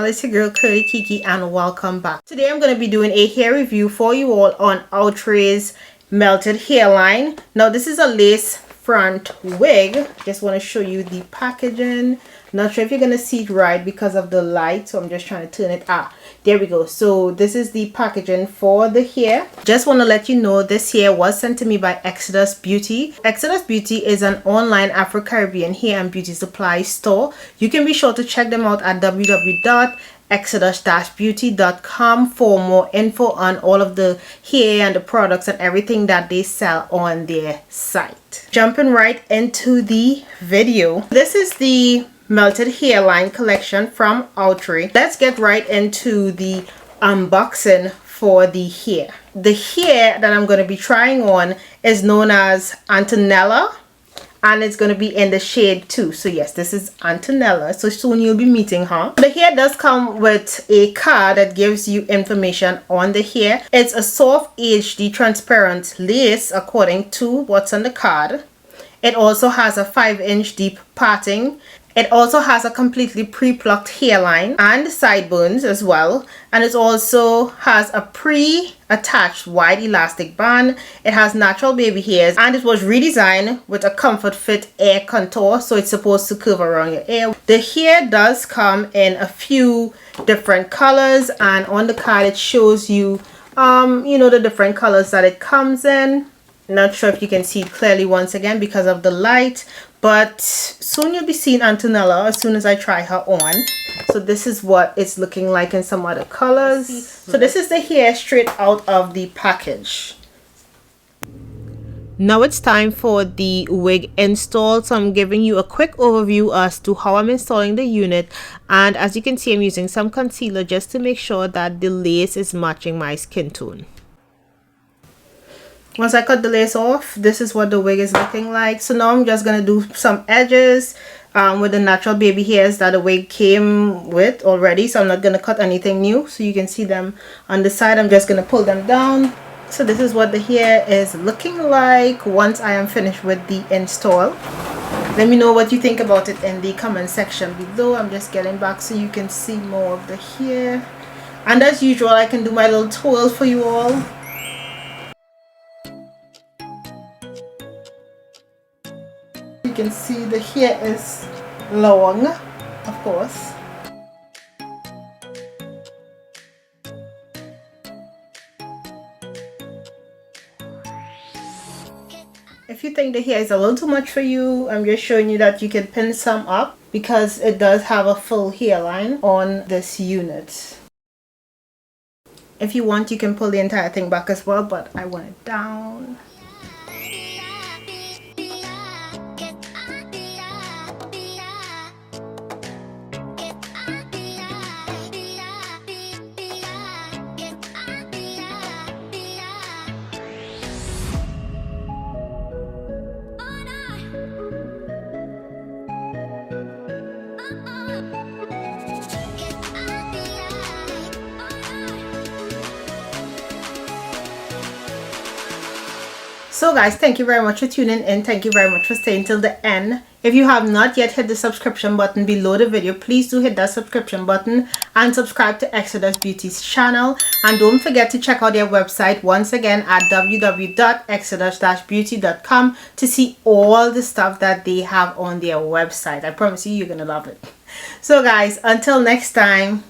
channel. It's your girl Kurlie Keke and welcome back. Today I'm going to be doing a hair review for you all on OUTRE's melted hairline. Now this is a lace front wig. Just want to show you the packaging. Not sure if you're going to see it right because of the light, so I'm just trying to turn it. There we go. So this is the packaging for the hair. Just want to let you know this hair was sent to me by Exodus Beauty. Exodus Beauty is an online Afro-Caribbean hair and beauty supply store. You can be sure to check them out at www.exodus-beauty.com for more info on all of the hair and the products and everything that they sell on their site. Jumping right into the video. This is the melted hairline collection from OUTRE. Let's get right into the unboxing for the hair. The hair that I'm going to be trying on is known as Antonella, and it's going to be in the shade 2. So yes, this is Antonella, so soon you'll be meeting her. The hair does come with a card that gives you information on the hair. It's a soft HD transparent lace according to what's on the card. It also has a 5-inch deep parting. It also has a completely pre-plucked hairline and sideburns as well. And it also has a pre-attached wide elastic band. It has natural baby hairs and it was redesigned with a comfort fit air contour. So it's supposed to curve around your ear. The hair does come in a few different colors, and on the card it shows you, the different colors that it comes in. Not sure if you can see it clearly once again because of the light, but soon you'll be seeing Antonella as soon as I try her on. So this is what it's looking like in some other colors. So this is the hair straight out of the package. Now it's time for the wig install. So I'm giving you a quick overview as to how I'm installing the unit, and as you can see I'm using some concealer just to make sure that the lace is matching my skin tone. Once I cut the lace off, this is what the wig is looking like. So now I'm just going to do some edges with the natural baby hairs that the wig came with already. So I'm not going to cut anything new. So you can see them on the side. I'm just going to pull them down. So this is what the hair is looking like once I am finished with the install. Let me know what you think about it in the comment section below. I'm just getting back so you can see more of the hair. And as usual, I can do my little twirl for you all. You can see the hair is long, of course. If you think the hair is a little too much for you, I'm just showing you that you can pin some up because it does have a full hairline on this unit. If you want, you can pull the entire thing back as well, but I want it down. So guys, thank you very much for tuning in. Thank you very much for staying till the end. If you have not yet hit the subscription button below the video, please do hit that subscription button and subscribe to Exodus Beauty's channel. And don't forget to check out their website once again at www.exodus-beauty.com to see all the stuff that they have on their website. I promise you, you're gonna love it. So guys, until next time.